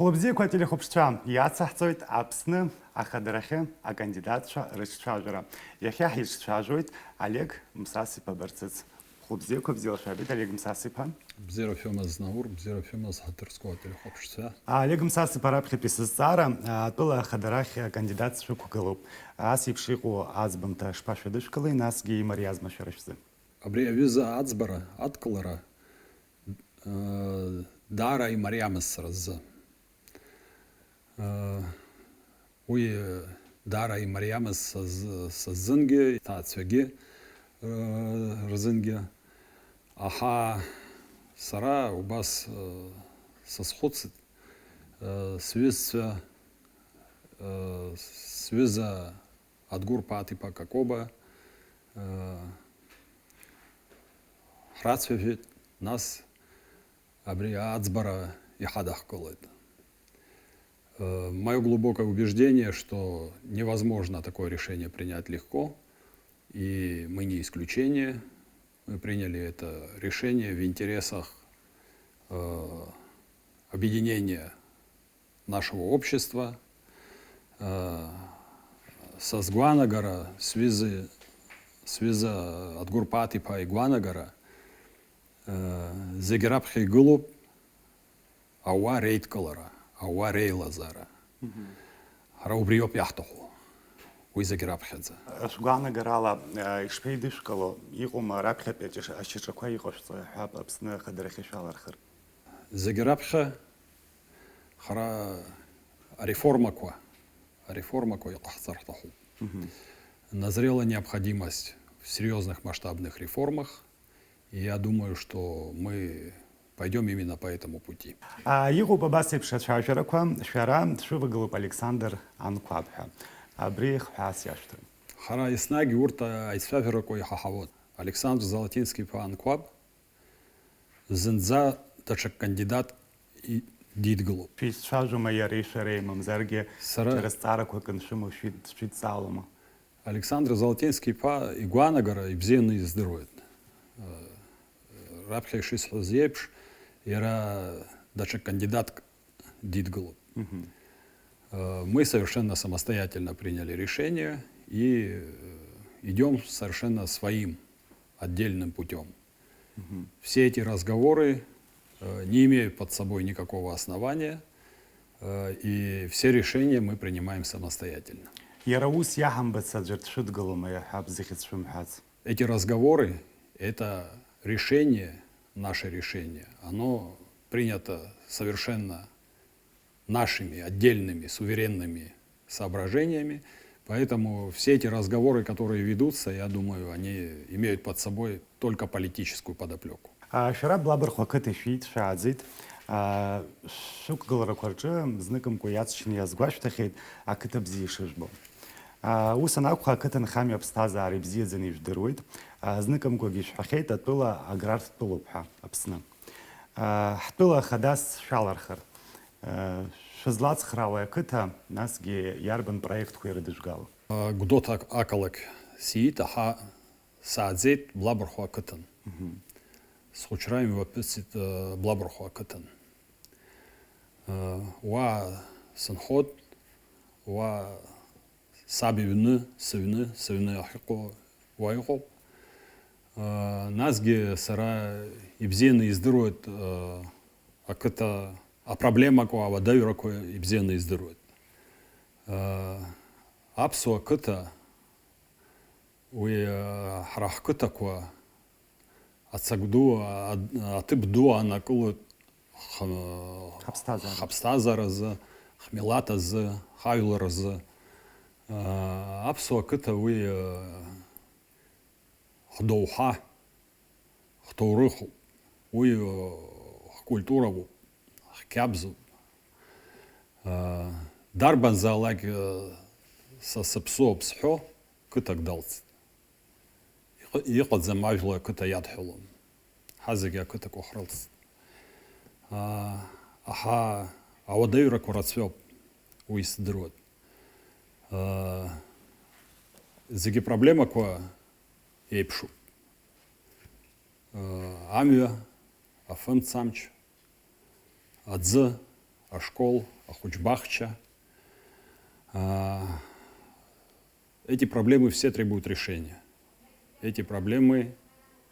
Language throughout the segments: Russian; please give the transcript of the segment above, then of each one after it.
Хлопзик телехопшчам, яцахцойт апсны, ахадрахе, а кандидатша рыччажера. Яхя хиччажует Олег Мсасипа Барцыц. Хлопзик взял шабит Олег Мсасипа. Бзера фемаз наур, бзера фемаз хатырского телехопшца. Олег Мсасипа рабхи писара, тула хадрахе кандидат шукукалуп. Асипшику азбамта шпашведышкалы нас гей мариазма шарашзы. Абрия виза ацбара, аткалара, дара и мариамас разза. Уй дара и мариамас сазынге, тацвеге разынге. Аха сара у вас сосходцит связь связа от гур пати по какоба храцвевит нас абрия ацбара и хадах колет. Мое глубокое убеждение, что невозможно такое решение принять легко, и мы не исключение. Мы приняли это решение в интересах объединения нашего общества, со Сгуанагара, связа от Гурпати по Игуанагара, Зегерабхи Гулуб, Ауа Рейт Колора, Ауа Рей Лазара, Раубриоп Яхтоху, Уизагерабхедзе. Сгуанагара ишпейдышкало, игума рабхепетиш, ашичаква игошца, хаб апсны хадрахи шалархыр. Зегерабха хара реформа ква яхцартаху. Назрела необходимость в серьезных масштабных реформах, и я думаю, что мы пойдем именно по этому пути. Его побасив шашараква, шара, шувыгалуп Александр Анквабха. Абрих хасяшты. Хара иснаги урта айсфаферакой хахавод. Александр Золотинский по Анкваб, зенза тачак кандидат и дидгалуп. Шажу моя решерей мамзарге через цараква коншиму швид салома. Александр Золотинский по Игуанагара и бзены здоровье. Рабхей Шисхозепш era даже кандидат дидгалуп. Мы совершенно самостоятельно приняли решение и идем совершенно своим отдельным путем. Все эти разговоры не имеют под собой никакого основания, и все решения мы принимаем самостоятельно. Эти разговоры — это решение, наше решение, оно принято совершенно нашими отдельными суверенными соображениями, поэтому все эти разговоры, которые ведутся, я думаю, они имеют под собой только политическую подоплеку. Шараб блабер хокеты фит шадзит, шук галаракварджи, знаком куяцчин язгваштахит, а китабзи шишбо. Усанак хокетен хами обстаза арибзи заниш деруит, знаком кугиш хахейт атула аграр тулупха абсна. Хтула хадас шалархар. Шазлац хравая кыта нас ге ярбан проект хуйрыдышгал. Гудот акалак сиит, аха саадзет блабархуа кытан. Схучраем ваписит блабархуа кытан. Уа санхот, уа сабивны, сывны ахико вайхоп. Нас ге сара ибзены издырует акыта. А проблема кого вода ракой и бзены издырует. Апсуа кыта уи харах кыта ква ацагду атыбду анакулы хабстазаразы хмелатазы хайларазы. Апсуа кыта уи хдоуха хтоурыху уи культураву кябзу. Дарбан залаг сасапсо псхо кытак далц. Иқад замажла кыта ядхулун. Хазыга кытак охралц. Аха авадайра курацвёп уисдрот. Зиги проблема ква епшу. Амия, афым цамч. Адзы, ашкол, Ахучбахча. Эти проблемы все требуют решения. Эти проблемы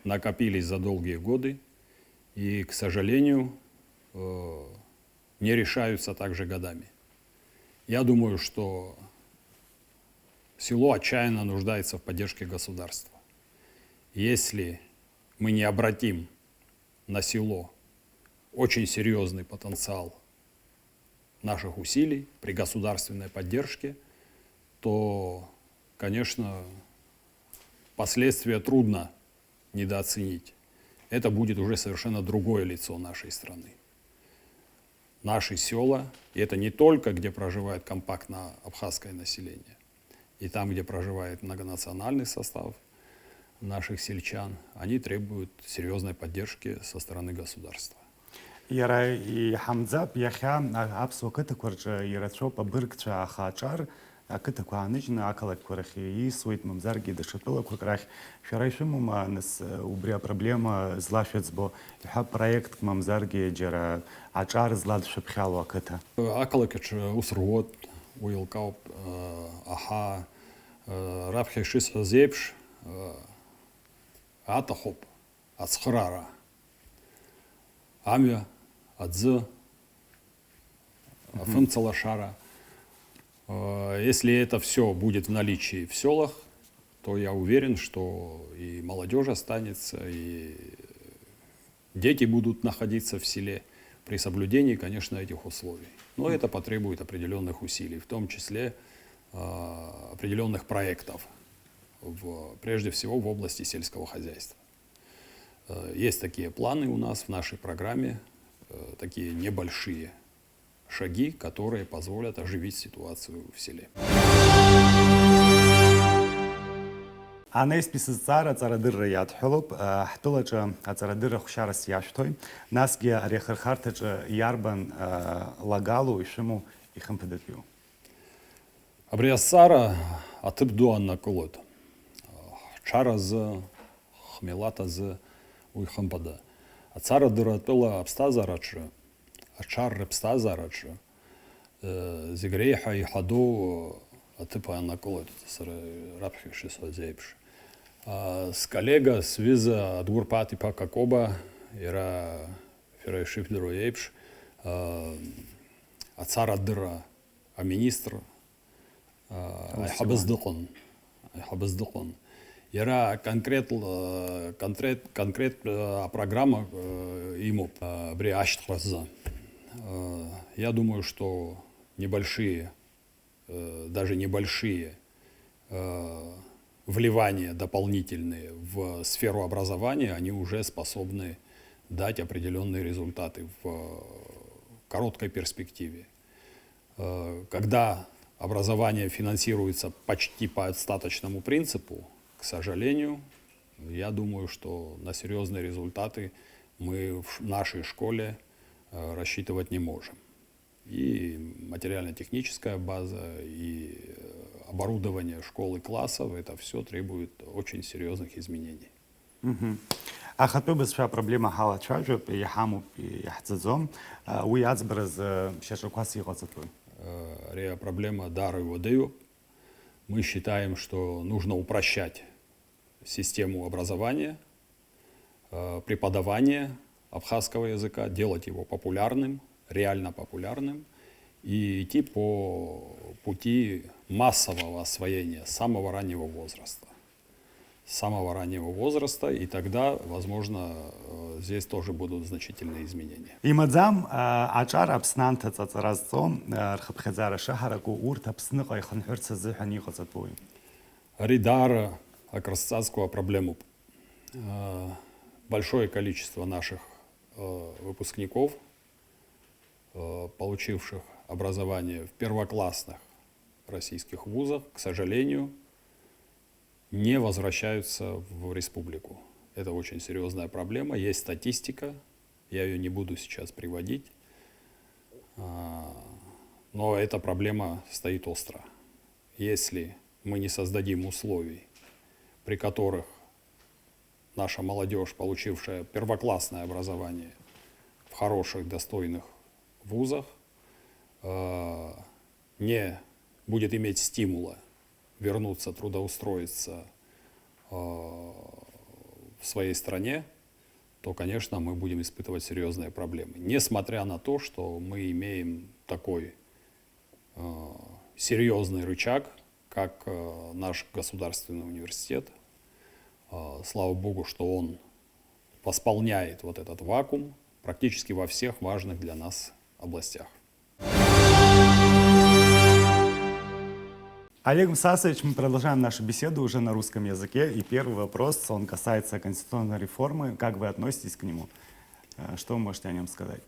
накопились за долгие годы и, к сожалению, не решаются также годами. Я думаю, что село отчаянно нуждается в поддержке государства. Если мы не обратим на село очень серьезный потенциал наших усилий при государственной поддержке, то, конечно, последствия трудно недооценить. Это будет уже совершенно другое лицо нашей страны. Наши села, и это не только где проживает компактно абхазское население, и там, где проживает многонациональный состав наших сельчан, они требуют серьезной поддержки со стороны государства. Яра и Хамзаб яхя абсо катакурч яратшо побыркча хачар катакуанычна акалак курахи и сует мамзарги дешепила куркрах шарайшему нас убря проблема злашецбо ха проект мамзарги джера ачар злад шепхало ката. Акалакч усруот уилкауп аха рабхешис зепш атахоп ацхрара амя адзы функцалашара. Если это все будет в наличии в селах, то я уверен, что и молодежь останется, и дети будут находиться в селе при соблюдении, конечно, этих условий. Но это потребует определенных усилий, в том числе определенных проектов, прежде всего в области сельского хозяйства. Есть такие планы у нас в нашей программе, такие небольшие шаги, которые позволят оживить ситуацию в селе. أنا اسمي سارة صردر رياض حلب حطلج صردر خشارة سياشتوي ناس جا أريخر خارتج ياربن لاجالو يشمو يخم بدتيو. Абриасара атыбду аннакулот. Чаразы, хмелатазы уйхампада. Ацара дыратыла абстазарачы, ачар репстазарачы. Зигрейха и хаду атыпа аннакулот. Рабхиши созепш. С коллега с виза адгурпати пакакоба ира ферайшифлеру епш. Ацара дыра а министр Айхабыздыкон. Яра конкрет программа ему бри аштхраза. Я думаю, что небольшие, даже небольшие вливания дополнительные в сферу образования, они уже способны дать определенные результаты в короткой перспективе. Когда образование финансируется почти по остаточному принципу, к сожалению, я думаю, что на серьезные результаты мы в нашей школе рассчитывать не можем. И материально-техническая база, и оборудование школ и классов, это все требует очень серьезных изменений. أخذ بس проблема حالة شاجب يحامو يحتزم ويعتبرز شاشوكاسي غزتوي. Проблема дара и воды. Мы считаем, что нужно упрощать систему образования, преподавания абхазского языка, делать его популярным, реально популярным, и идти по пути массового освоения с самого раннего возраста. И тогда, возможно, здесь тоже будут значительные изменения. имадзам ачар абснанта цацаразцом рхабхазара шахараку урт абсныга иханхырца зыхани غزتوي. Ридара акрасцатскую проблему. Большое количество наших выпускников, получивших образование в первоклассных российских вузах, к сожалению, не возвращаются в республику. Это очень серьезная проблема. Есть статистика, я ее не буду сейчас приводить, но эта проблема стоит остро. Если мы не создадим условий, при которых наша молодежь, получившая первоклассное образование в хороших, достойных вузах, не будет иметь стимула вернуться, трудоустроиться в своей стране, то, конечно, мы будем испытывать серьезные проблемы. Несмотря на то, что мы имеем такой серьезный рычаг, как наш государственный университет. Слава Богу, что он восполняет вот этот вакуум практически во всех важных для нас областях. Олег Мсасович, мы продолжаем нашу беседу уже на русском языке. И первый вопрос, он касается конституционной реформы. Как вы относитесь к нему? Что вы можете о нем сказать?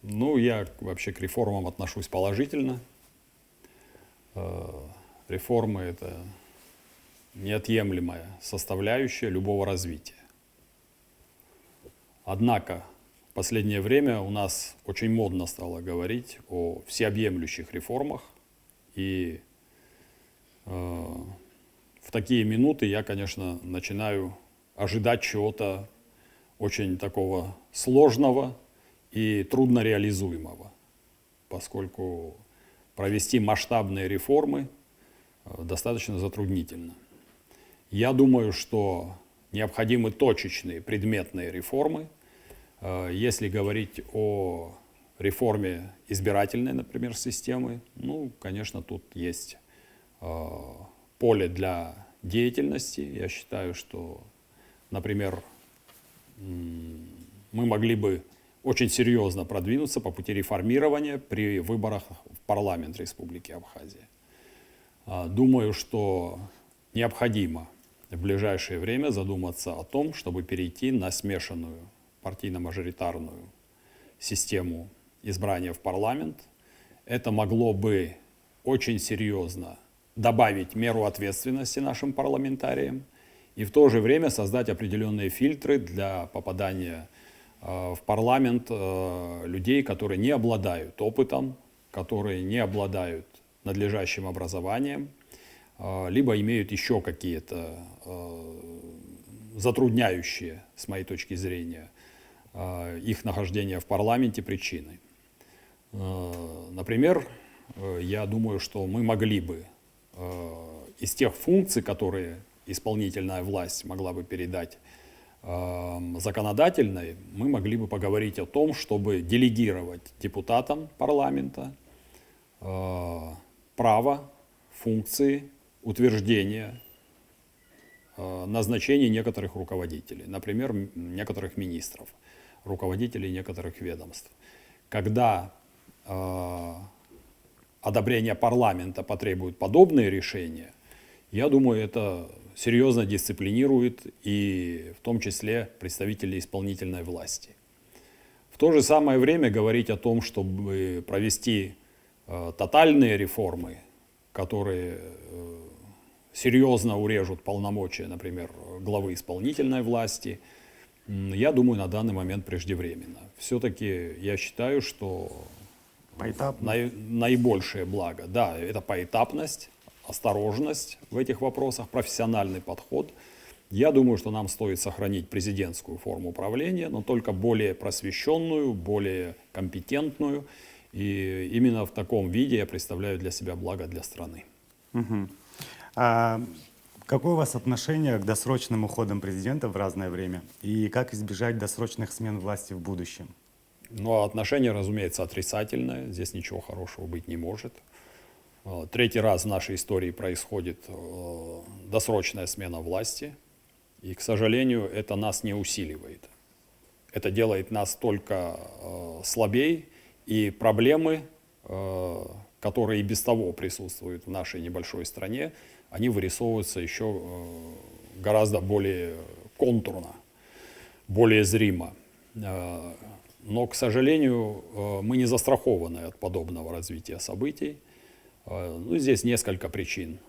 Ну, я вообще к реформам отношусь положительно. Реформы — это неотъемлемая составляющая любого развития. Однако в последнее время у нас очень модно стало говорить о всеобъемлющих реформах, и в такие минуты я, конечно, начинаю ожидать чего-то очень такого сложного и трудно реализуемого, поскольку провести масштабные реформы достаточно затруднительно. Я думаю, что необходимы точечные предметные реформы. Если говорить о реформе избирательной, например, системы, ну, конечно, тут есть поле для деятельности. Я считаю, что, например, мы могли бы очень серьезно продвинуться по пути реформирования при выборах в парламент Республики Абхазия. Думаю, что необходимо в ближайшее время задуматься о том, чтобы перейти на смешанную партийно-мажоритарную систему избрания в парламент. Это могло бы очень серьезно добавить меру ответственности нашим парламентариям и в то же время создать определенные фильтры для попадания в парламент людей, которые не обладают опытом, которые не обладают надлежащим образованием, либо имеют еще какие-то затрудняющие, с моей точки зрения, их нахождение в парламенте причины. Например, я думаю, что мы могли бы из тех функций, которые исполнительная власть могла бы передать законодательной, мы могли бы поговорить о том, чтобы делегировать депутатам парламента право, функции утверждения назначения некоторых руководителей, например, некоторых министров, руководителей некоторых ведомств. Когда одобрение парламента потребует подобные решения, я думаю, это серьезно дисциплинирует и в том числе представителей исполнительной власти. В то же самое время говорить о том, чтобы провести тотальные реформы, которые серьезно урежут полномочия, например, главы исполнительной власти, я думаю, на данный момент преждевременно. Все-таки я считаю, что наибольшее благо, да, это поэтапность, осторожность в этих вопросах, профессиональный подход. Я думаю, что нам стоит сохранить президентскую форму управления, но только более просвещенную, более компетентную. И именно в таком виде я представляю для себя благо для страны. Какое у вас отношение к досрочным уходам президента в разное время? И как избежать досрочных смен власти в будущем? Ну, отношение, разумеется, отрицательное. Здесь ничего хорошего быть не может. Третий раз в нашей истории происходит досрочная смена власти. И, к сожалению, это нас не усиливает. Это делает нас только слабее. И проблемы, которые и без того присутствуют в нашей небольшой стране, они вырисовываются еще гораздо более контурно, более зримо. Но, к сожалению, мы не застрахованы от подобного развития событий. Ну, здесь несколько причин.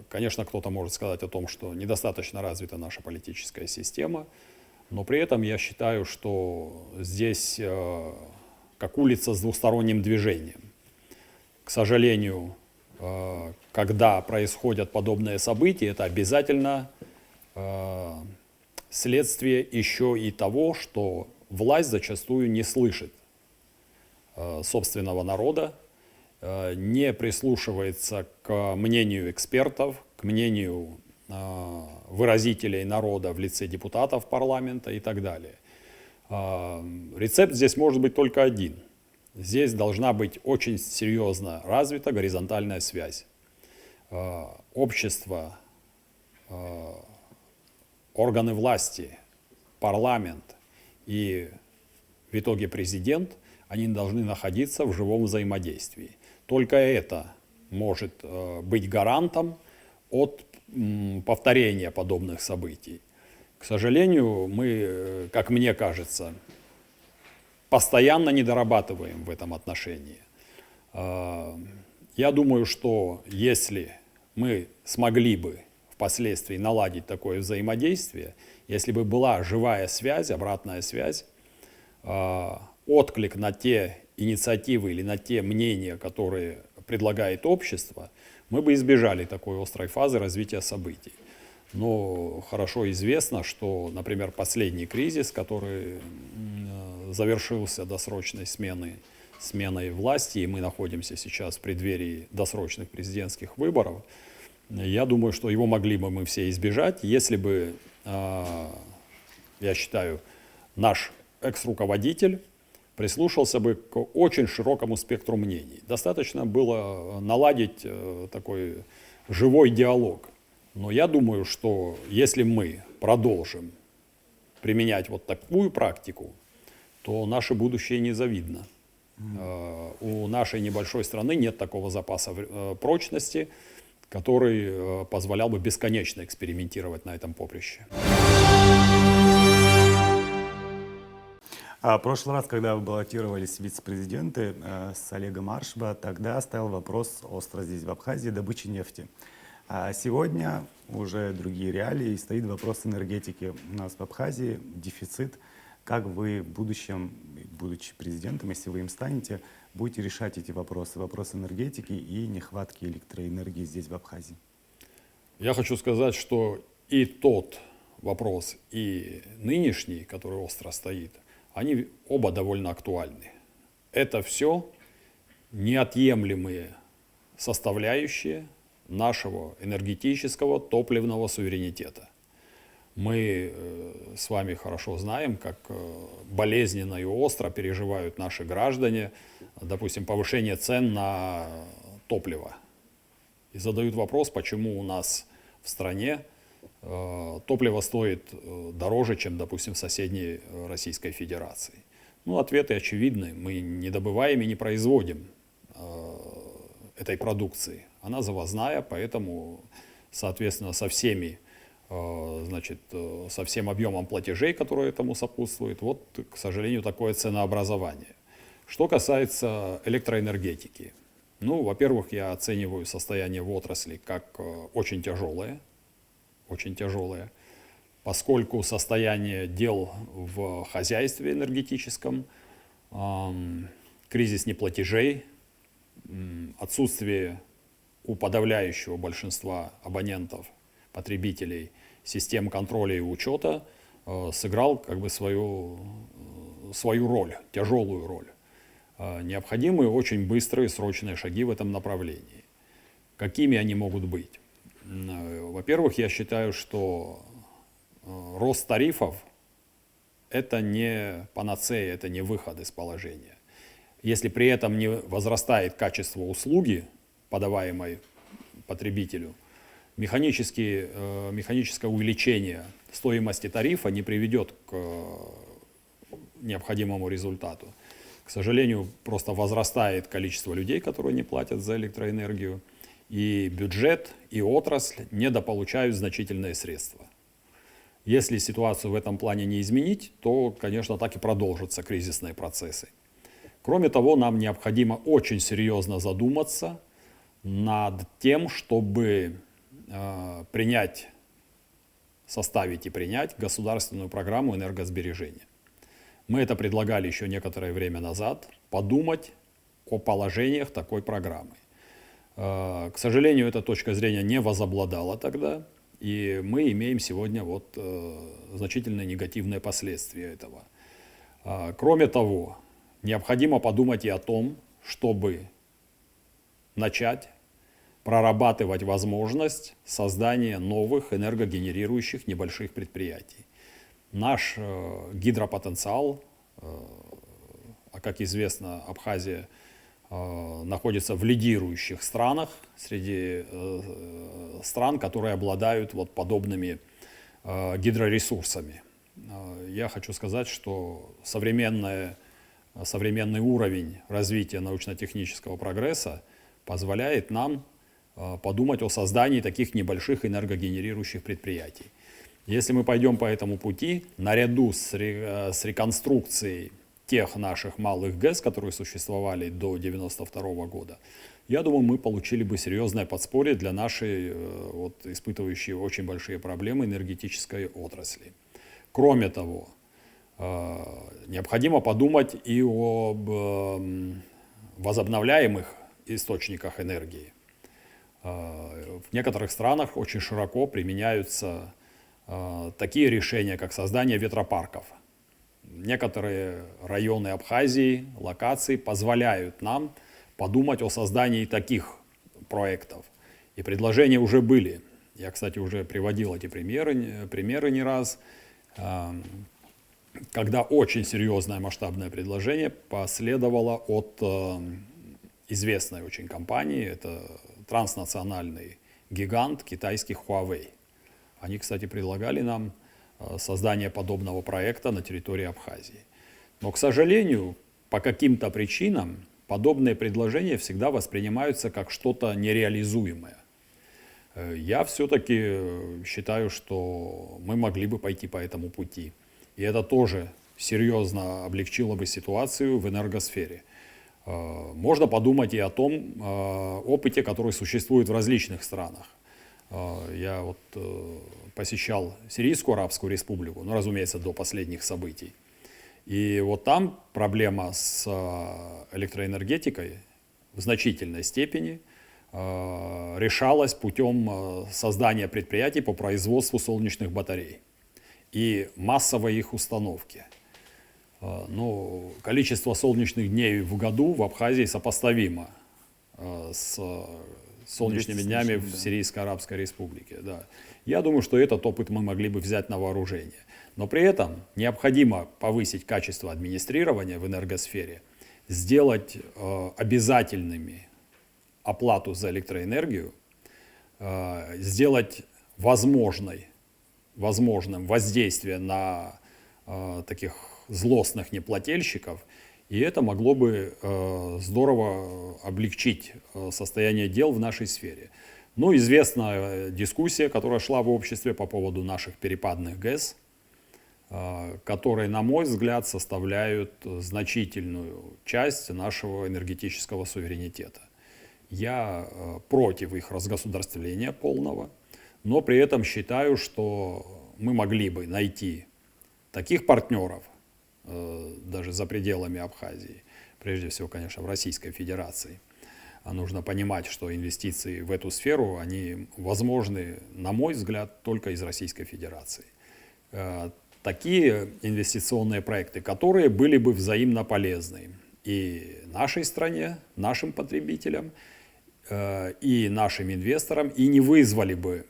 Конечно, кто-то может сказать о том, что недостаточно развита наша политическая система, но при этом я считаю, что здесь как улица с двусторонним движением. К сожалению, когда происходят подобные события, это обязательно следствие еще и того, что власть зачастую не слышит собственного народа, не прислушивается к мнению экспертов, к мнению выразителей народа в лице депутатов парламента и так далее. Рецепт здесь может быть только один. Здесь должна быть очень серьезно развита горизонтальная связь. Общество, органы власти, парламент и в итоге президент, они должны находиться в живом взаимодействии. Только это может быть гарантом от повторения подобных событий. К сожалению, мы, как мне кажется, постоянно не дорабатываем в этом отношении. Я думаю, что если мы смогли бы впоследствии наладить такое взаимодействие, если бы была живая связь, обратная связь, отклик на те инициативы или на те мнения, которые предлагает общество, мы бы избежали такой острой фазы развития событий. Но хорошо известно, что, например, последний кризис, который завершился досрочной сменой власти, и мы находимся сейчас в преддверии досрочных президентских выборов, я думаю, что его могли бы мы все избежать, если бы, я считаю, наш экс-руководитель прислушался бы к очень широкому спектру мнений. Достаточно было наладить такой живой диалог. Но я думаю, что если мы продолжим применять вот такую практику, то наше будущее незавидно. У нашей небольшой страны нет такого запаса прочности, который позволял бы бесконечно экспериментировать на этом поприще. В прошлый раз, когда вы баллотировались в вице-президенты с Олегом Аршба, тогда стоял вопрос остро здесь, в Абхазии, добычи нефти. А сегодня уже другие реалии, и стоит вопрос энергетики. У нас в Абхазии дефицит. Как вы в будущем, будучи президентом, если вы им станете, будете решать эти вопросы, вопросы энергетики и нехватки электроэнергии здесь, в Абхазии? Я хочу сказать, что и тот вопрос, и нынешний, который остро стоит, они оба довольно актуальны. Это все неотъемлемые составляющие нашего энергетического топливного суверенитета. Мы с вами хорошо знаем, как болезненно и остро переживают наши граждане, допустим, повышение цен на топливо. И задают вопрос, почему у нас в стране топливо стоит дороже, чем, допустим, в соседней Российской Федерации. Ну, ответы очевидны. Мы не добываем и не производим этой продукции. Она завозная, поэтому, соответственно, со всеми, значит, со всем объемом платежей, которые этому сопутствуют, вот, к сожалению, такое ценообразование. Что касается электроэнергетики, ну, во-первых, я оцениваю состояние в отрасли как очень тяжелое, поскольку состояние дел в хозяйстве энергетическом, кризис неплатежей, отсутствие у подавляющего большинства абонентов, потребителей, систем контроля и учета сыграл как бы свою роль, тяжелую роль. Необходимы очень быстрые срочные шаги в этом направлении. Какими они могут быть? Во-первых, я считаю, что рост тарифов – это не панацея, это не выход из положения. Если при этом не возрастает качество услуги, подаваемой потребителю, механическое увеличение стоимости тарифа не приведет к необходимому результату. К сожалению, просто возрастает количество людей, которые не платят за электроэнергию, и бюджет, и отрасль недополучают значительные средства. Если ситуацию в этом плане не изменить, то, конечно, так и продолжатся кризисные процессы. Кроме того, нам необходимо очень серьезно задуматься над тем, чтобы составить и принять государственную программу энергосбережения. Мы это предлагали еще некоторое время назад, подумать о положениях такой программы. К сожалению, эта точка зрения не возобладала тогда, и мы имеем сегодня вот значительные негативные последствия этого. Кроме того, необходимо подумать и о том, чтобы начать прорабатывать возможность создания новых энергогенерирующих небольших предприятий. Наш гидропотенциал, а как известно, Абхазия находится в лидирующих странах среди стран, которые обладают вот подобными гидроресурсами. Я хочу сказать, что современный уровень развития научно-технического прогресса позволяет нам подумать о создании таких небольших энергогенерирующих предприятий. Если мы пойдем по этому пути, наряду с реконструкцией тех наших малых ГЭС, которые существовали до 1992 года, я думаю, мы получили бы серьезное подспорье для нашей, вот, испытывающей очень большие проблемы энергетической отрасли. Кроме того, необходимо подумать и об возобновляемых источниках энергии. В некоторых странах очень широко применяются такие решения, как создание ветропарков. Некоторые районы Абхазии, локации позволяют нам подумать о создании таких проектов. И предложения уже были. Я, кстати, уже приводил эти примеры не раз, когда очень серьезное масштабное предложение последовало от известной очень компании, это транснациональный гигант китайских Huawei. Они, кстати, предлагали нам создание подобного проекта на территории Абхазии. Но, к сожалению, по каким-то причинам подобные предложения всегда воспринимаются как что-то нереализуемое. Я все-таки считаю, что мы могли бы пойти по этому пути. И это тоже серьезно облегчило бы ситуацию в энергосфере. Можно подумать и о том опыте, который существует в различных странах. Я вот посещал Сирийскую Арабскую Республику, ну, разумеется, до последних событий. И вот там проблема с электроэнергетикой в значительной степени решалась путем создания предприятий по производству солнечных батарей и массовой их установки. Ну, количество солнечных дней в году в Абхазии сопоставимо с солнечными днями в Сирийской Арабской Республике. Да. Я думаю, что этот опыт мы могли бы взять на вооружение. Но при этом необходимо повысить качество администрирования в энергосфере, сделать обязательными оплату за электроэнергию, сделать возможным воздействие на таких злостных неплательщиков, и это могло бы здорово облегчить состояние дел в нашей сфере. Ну, известна дискуссия, которая шла в обществе по поводу наших перепадных ГЭС, которые, на мой взгляд, составляют значительную часть нашего энергетического суверенитета. Я против их разгосударствления полного, но при этом считаю, что мы могли бы найти таких партнеров, даже за пределами Абхазии, прежде всего, конечно, в Российской Федерации. А нужно понимать, что инвестиции в эту сферу, они возможны, на мой взгляд, только из Российской Федерации. Такие инвестиционные проекты, которые были бы взаимно полезны и нашей стране, нашим потребителям, и нашим инвесторам, и не вызвали бы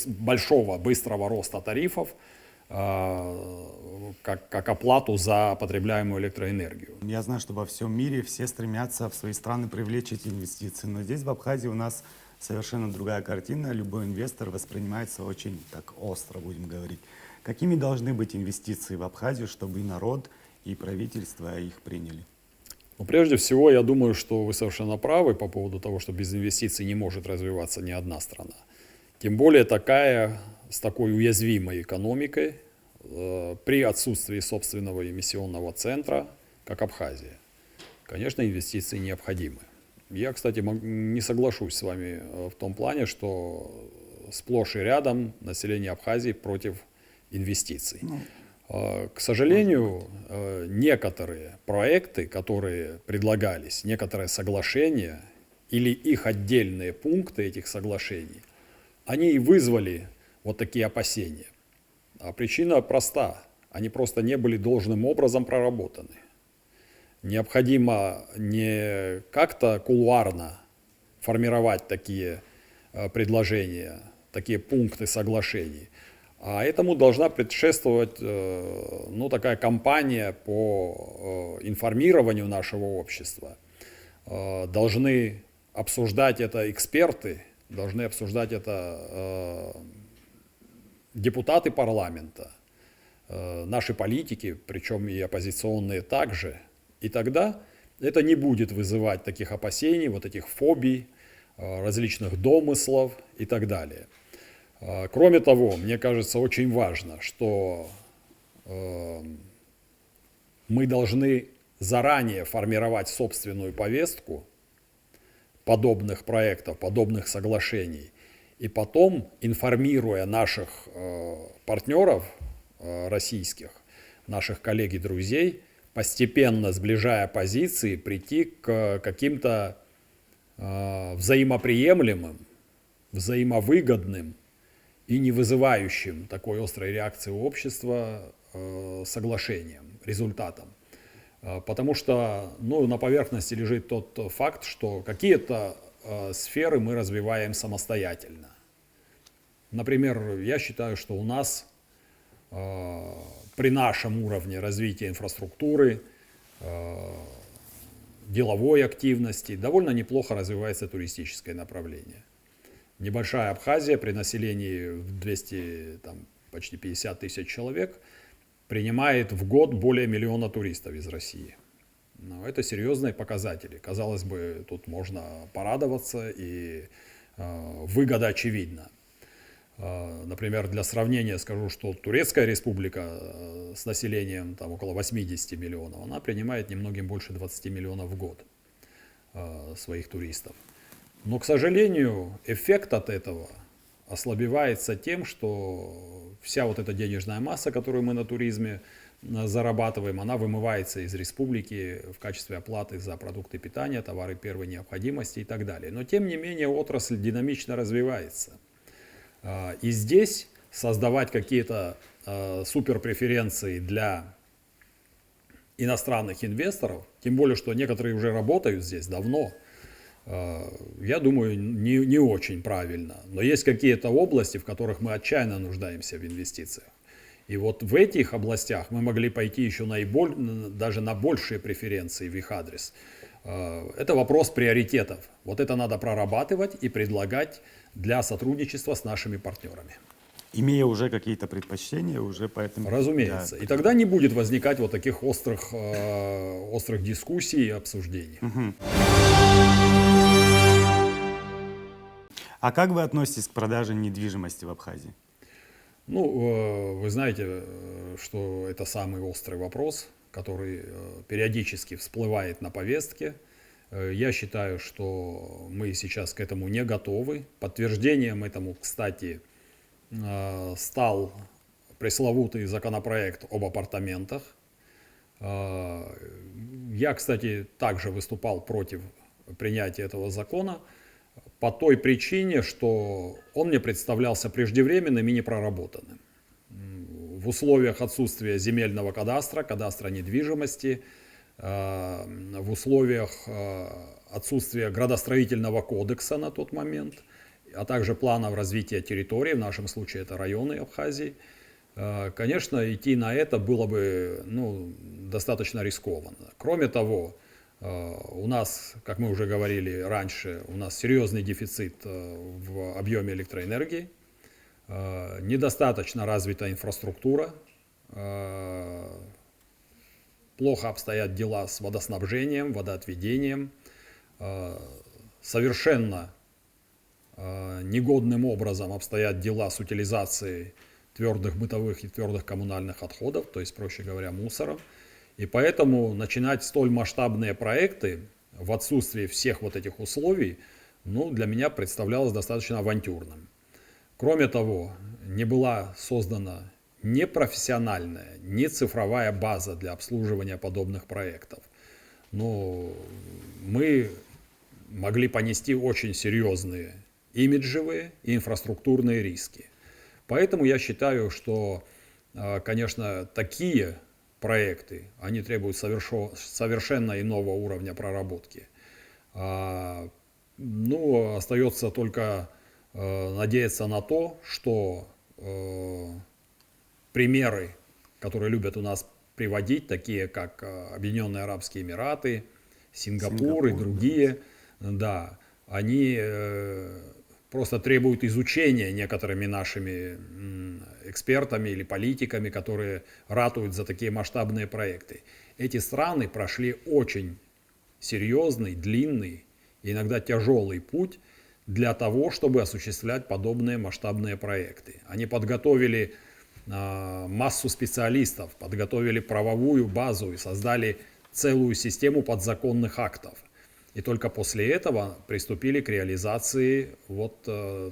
большого, быстрого роста тарифов, как оплату за потребляемую электроэнергию. Я знаю, что во всем мире все стремятся в свои страны привлечь эти инвестиции, но здесь, в Абхазии, у нас совершенно другая картина. Любой инвестор воспринимается очень так остро, будем говорить. Какими должны быть инвестиции в Абхазию, чтобы и народ, и правительство их приняли? Ну, прежде всего, я думаю, что вы совершенно правы по поводу того, что без инвестиций не может развиваться ни одна страна. Тем более с такой уязвимой экономикой, при отсутствии собственного эмиссионного центра, как Абхазия. Конечно, инвестиции необходимы. Я, кстати, не соглашусь с вами в том плане, что сплошь и рядом население Абхазии против инвестиций. К сожалению, некоторые проекты, которые предлагались, некоторые соглашения или их отдельные пункты этих соглашений, они и вызвали вот такие опасения. А причина проста. Они просто не были должным образом проработаны. необходимо не как-то кулуарно формировать такие предложения, такие пункты соглашений, а этому должна предшествовать такая кампания по информированию нашего общества. Должны обсуждать это эксперты, должны обсуждать это депутаты парламента, наши политики, причем и оппозиционные также. И тогда это не будет вызывать таких опасений, вот этих фобий, различных домыслов и так далее. Кроме того, мне кажется, очень важно, что мы должны заранее формировать собственную повестку подобных проектов, подобных соглашений, и потом, информируя наших партнеров российских, наших коллег и друзей, постепенно сближая позиции, прийти к каким-то взаимоприемлемым, взаимовыгодным и не вызывающим такой острой реакции у общества соглашениям, результатам. Потому что на поверхности лежит тот факт, что какие-то сферы мы развиваем самостоятельно. Например, я считаю, что у нас при нашем уровне развития инфраструктуры, деловой активности довольно неплохо развивается туристическое направление. Небольшая Абхазия при населении в 200, почти 50 тысяч человек принимает в год более 1 миллиона туристов из России. Но это серьезные показатели. Казалось бы, тут можно порадоваться, и выгода очевидна. Например, для сравнения скажу, что Турецкая республика с населением около 80 миллионов, она принимает немногим больше 20 миллионов в год своих туристов. Но, к сожалению, эффект от этого ослабевается тем, что вся вот эта денежная масса, которую мы на туризме зарабатываем, она вымывается из республики в качестве оплаты за продукты питания, товары первой необходимости и так далее. Но, тем не менее, отрасль динамично развивается. И здесь создавать какие-то суперпреференции для иностранных инвесторов, тем более, что некоторые уже работают здесь давно, я думаю, не очень правильно. Но есть какие-то области, в которых мы отчаянно нуждаемся в инвестициях. И вот в этих областях мы могли пойти еще даже на большие преференции в их адрес. Это вопрос приоритетов. Вот это надо прорабатывать и предлагать для сотрудничества с нашими партнерами. Имея уже какие-то предпочтения, уже поэтому... Разумеется. Да. И тогда не будет возникать вот таких острых дискуссий и обсуждений. Угу. А как вы относитесь к продаже недвижимости в Абхазии? Вы знаете, что это самый острый вопрос, который периодически всплывает на повестке. Я считаю, что мы сейчас к этому не готовы. Подтверждением этому, кстати, стал пресловутый законопроект об апартаментах. Я, кстати, также выступал против принятия этого закона по той причине, что он мне представлялся преждевременным и непроработанным. В условиях отсутствия земельного кадастра недвижимости, в условиях отсутствия градостроительного кодекса на тот момент, а также планов развития территории, в нашем случае это районы Абхазии, конечно, идти на это было бы достаточно рискованно. Кроме того, у нас, как мы уже говорили раньше, у нас серьезный дефицит в объеме электроэнергии, недостаточно развита инфраструктура, плохо обстоят дела с водоснабжением, водоотведением, совершенно негодным образом обстоят дела с утилизацией твердых бытовых и твердых коммунальных отходов, то есть, проще говоря, мусором. И поэтому начинать столь масштабные проекты в отсутствии всех вот этих условий, для меня представлялось достаточно авантюрным. Кроме того, не была создана ни профессиональная, ни цифровая база для обслуживания подобных проектов. Мы могли понести очень серьезные имиджевые и инфраструктурные риски. Поэтому я считаю, что, конечно, такие проекты, они требуют совершенно иного уровня проработки. Ну, остается только надеяться на то, что примеры, которые любят у нас приводить, такие как Объединенные Арабские Эмираты, Сингапур и другие, да, они просто требуют изучения некоторыми нашими экспертами или политиками, которые ратуют за такие масштабные проекты. Эти страны прошли очень серьезный, длинный, иногда тяжелый путь для того, чтобы осуществлять подобные масштабные проекты. Они подготовили массу специалистов, подготовили правовую базу и создали целую систему подзаконных актов. И только после этого приступили к реализации вот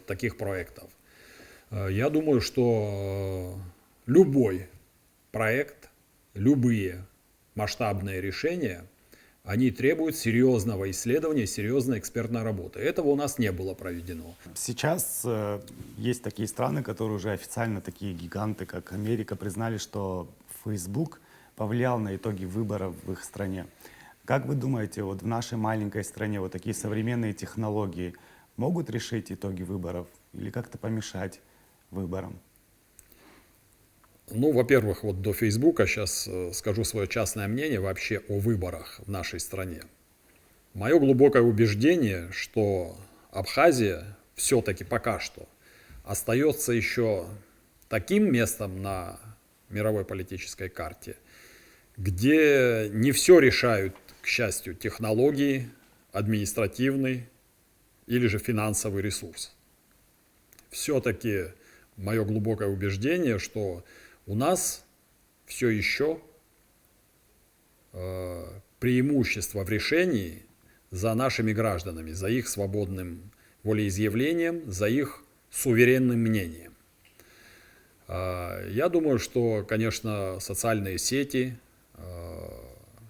таких проектов. Я думаю, что любой проект, любые масштабные решения, они требуют серьезного исследования, серьезной экспертной работы. Этого у нас не было проведено. Сейчас есть такие страны, которые уже официально, такие гиганты, как Америка, признали, что Facebook повлиял на итоги выборов в их стране. Как вы думаете, вот в нашей маленькой стране вот такие современные технологии могут решить итоги выборов или как-то помешать выборам? Ну, во-первых, вот до Фейсбука сейчас скажу свое частное мнение вообще о выборах в нашей стране. Мое глубокое убеждение, что Абхазия все-таки пока что остается еще таким местом на мировой политической карте, где не все решают, к счастью, технологии, административный или же финансовый ресурс. Все-таки мое глубокое убеждение, что у нас все еще преимущество в решении за нашими гражданами, за их свободным волеизъявлением, за их суверенным мнением. Я думаю, что, конечно, социальные сети,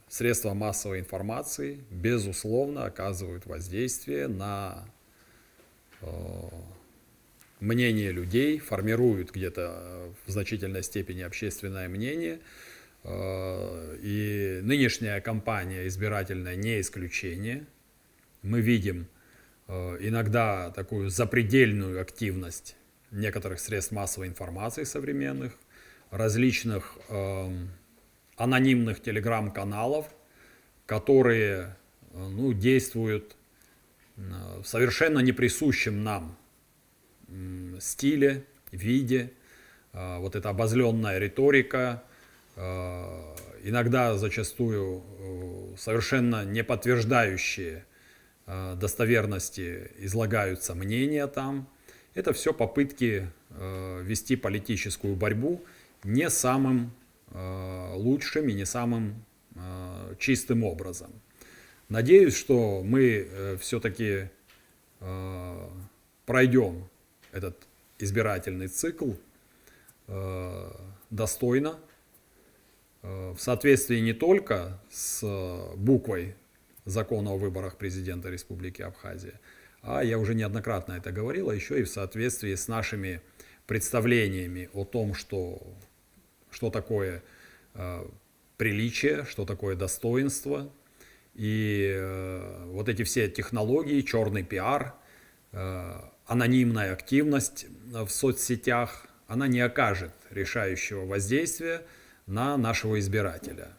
средства массовой информации, безусловно, оказывают воздействие на мнение людей, формируют где-то в значительной степени общественное мнение. И нынешняя кампания избирательная не исключение. Мы видим иногда такую запредельную активность некоторых средств массовой информации современных, различных анонимных телеграм-каналов, которые действуют в совершенно неприсущем нам стиле, виде, вот эта обозленная риторика, иногда зачастую совершенно не подтверждающие достоверности излагаются мнения там. Это все попытки вести политическую борьбу не самым лучшим и не самым чистым образом. Надеюсь, что мы все-таки пройдем этот избирательный цикл достойно, в соответствии не только с буквой закона о выборах президента Республики Абхазия, а я уже неоднократно это говорил, а еще и в соответствии с нашими представлениями о том, что такое приличие, что такое достоинство. И вот эти все технологии, черный пиар, анонимная активность в соцсетях, она не окажет решающего воздействия на нашего избирателя.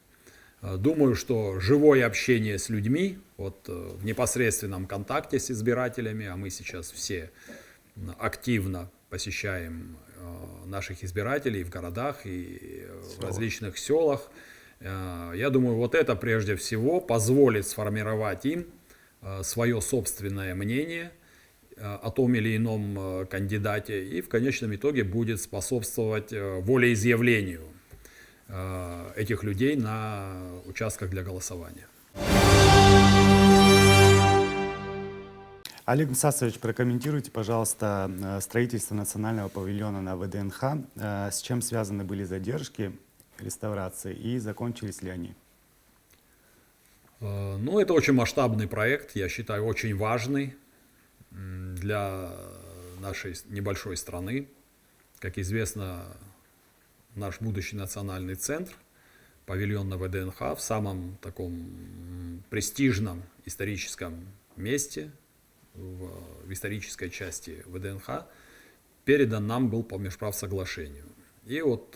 Думаю, что живое общение с людьми, вот в непосредственном контакте с избирателями, а мы сейчас все активно посещаем наших избирателей в городах и в различных селах, я думаю, вот это прежде всего позволит сформировать им свое собственное мнение о том или ином кандидате и в конечном итоге будет способствовать волеизъявлению этих людей на участках для голосования. Олег Мсасович, прокомментируйте, пожалуйста, строительство национального павильона на ВДНХ. С чем связаны были задержки реставрации и закончились ли они? Ну, это очень масштабный проект, я считаю, очень важный для нашей небольшой страны. Как известно, наш будущий национальный центр павильон на ВДНХ в самом таком престижном историческом месте, в исторической части ВДНХ, передан нам был по межправсоглашению. И вот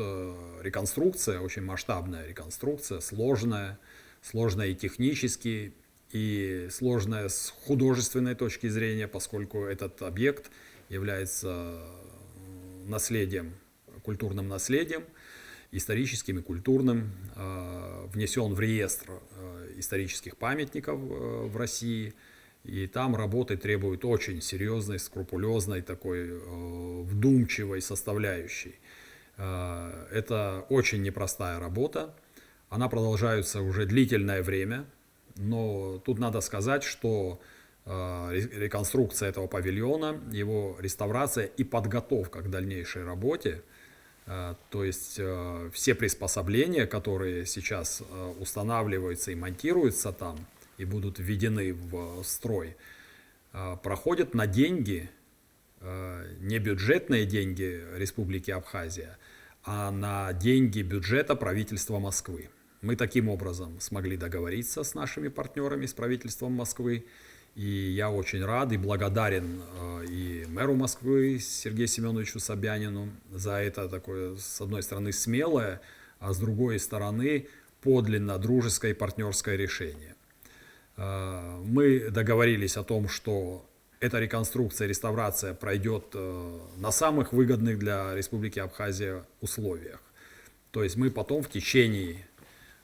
реконструкция, очень масштабная реконструкция, сложная и технически, и сложная с художественной точки зрения, поскольку этот объект является наследием, культурным наследием, историческим и культурным, внесен в реестр исторических памятников в России. И там работы требуют очень серьезной, скрупулезной, такой вдумчивой составляющей. Это очень непростая работа. Она продолжается уже длительное время. Но тут надо сказать, что реконструкция этого павильона, его реставрация и подготовка к дальнейшей работе, то есть все приспособления, которые сейчас устанавливаются и монтируются там, и будут введены в строй, проходят на деньги, не бюджетные деньги Республики Абхазия, а на деньги бюджета правительства Москвы. Мы таким образом смогли договориться с нашими партнерами, с правительством Москвы. И я очень рад и благодарен и мэру Москвы Сергею Семеновичу Собянину за это такое, с одной стороны, смелое, а с другой стороны, подлинно дружеское и партнерское решение. Мы договорились о том, что эта реконструкция, реставрация пройдет на самых выгодных для Республики Абхазия условиях. То есть мы потом в течение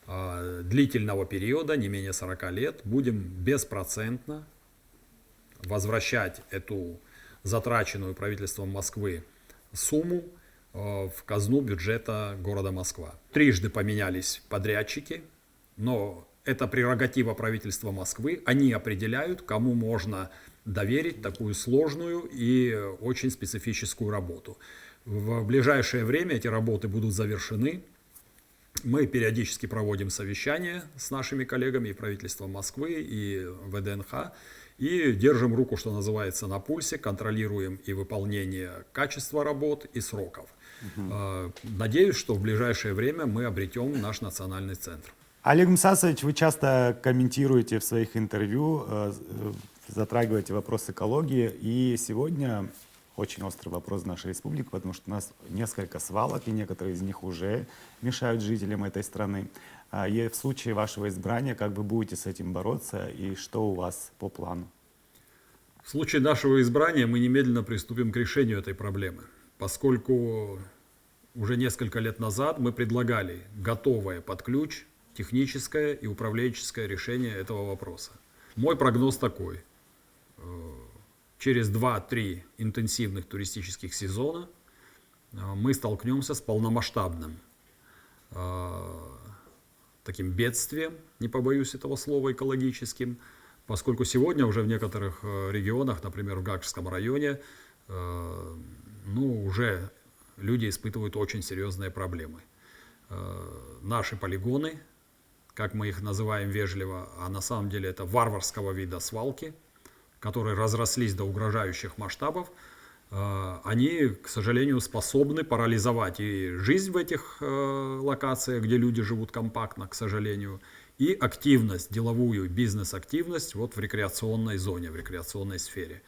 длительного периода, не менее 40 лет, будем беспроцентно возвращать эту затраченную правительством Москвы сумму в казну бюджета города Москва. Трижды поменялись подрядчики, но это прерогатива правительства Москвы. Они определяют, кому можно доверить такую сложную и очень специфическую работу. В ближайшее время эти работы будут завершены. Мы периодически проводим совещания с нашими коллегами и правительством Москвы, и ВДНХ, и держим руку, что называется, на пульсе, контролируем и выполнение качества работ, и сроков. Надеюсь, что в ближайшее время мы обретем наш национальный центр. Олег Мсасович, вы часто комментируете в своих интервью, затрагиваете вопрос экологии, и сегодня очень острый вопрос в нашей республике, потому что у нас несколько свалок, и некоторые из них уже мешают жителям этой страны. И в случае вашего избрания, как вы будете с этим бороться, и что у вас по плану? В случае нашего избрания мы немедленно приступим к решению этой проблемы, поскольку уже несколько лет назад мы предлагали готовое под ключ техническое и управленческое решение этого вопроса. Мой прогноз такой. Через 2-3 интенсивных туристических сезона мы столкнемся с полномасштабным таким бедствием, не побоюсь этого слова, экологическим, поскольку сегодня уже в некоторых регионах, например, в Гагчском районе, уже люди испытывают очень серьезные проблемы. Наши полигоны, как мы их называем вежливо, а на самом деле это варварского вида свалки, которые разрослись до угрожающих масштабов, они, к сожалению, способны парализовать и жизнь в этих локациях, где люди живут компактно, к сожалению, и активность, деловую бизнес-активность вот в рекреационной зоне, в рекреационной сфере.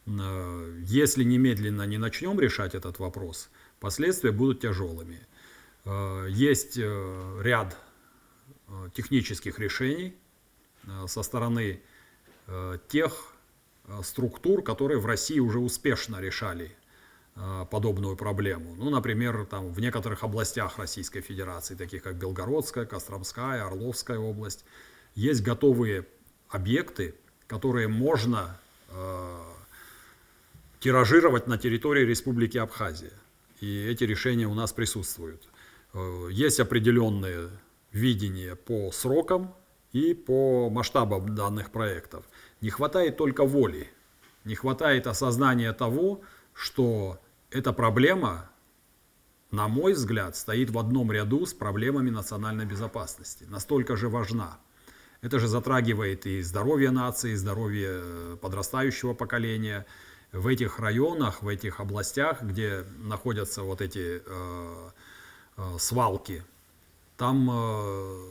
Если немедленно не начнем решать этот вопрос, последствия будут тяжелыми. Есть ряд технических решений со стороны тех структур, которые в России уже успешно решали подобную проблему. Например, там, в некоторых областях Российской Федерации, таких как Белгородская, Костромская, Орловская область, есть готовые объекты, которые можно тиражировать на территории Республики Абхазия. И эти решения у нас присутствуют. Есть определенные видения по срокам и по масштабам данных проектов. Не хватает только воли, не хватает осознания того, что эта проблема, на мой взгляд, стоит в одном ряду с проблемами национальной безопасности. Настолько же важна. Это же затрагивает и здоровье нации, и здоровье подрастающего поколения. В этих районах, в этих областях, где находятся вот эти свалки, Там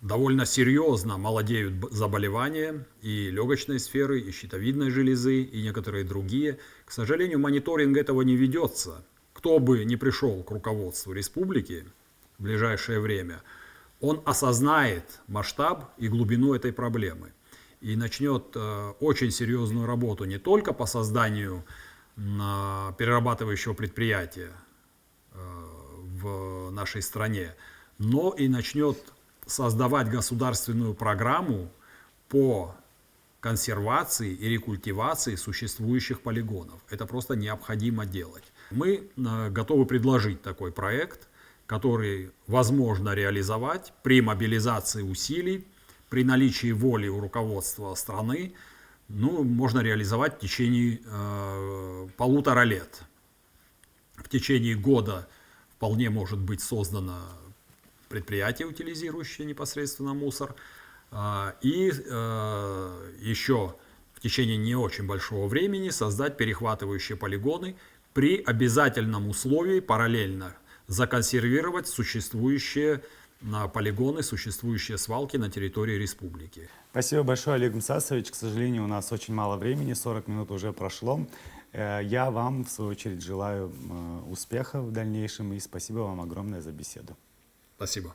довольно серьезно молодеют заболевания и легочной сферы, и щитовидной железы, и некоторые другие. К сожалению, мониторинг этого не ведется. Кто бы ни пришел к руководству республики в ближайшее время, он осознает масштаб и глубину этой проблемы и начнет очень серьезную работу не только по созданию перерабатывающего предприятия в нашей стране, но и начнет создавать государственную программу по консервации и рекультивации существующих полигонов. Это просто необходимо делать. Мы готовы предложить такой проект, который возможно реализовать при мобилизации усилий, при наличии воли у руководства страны, можно реализовать в течение 1,5 лет. В течение года вполне может быть создано предприятие, утилизирующее непосредственно мусор. И еще в течение не очень большого времени создать перехватывающие полигоны при обязательном условии параллельно законсервировать существующие полигоны, существующие свалки на территории республики. Спасибо большое, Олег Мсасович. К сожалению, у нас очень мало времени, 40 минут уже прошло. Я вам, в свою очередь, желаю успеха в дальнейшем и спасибо вам огромное за беседу. Спасибо.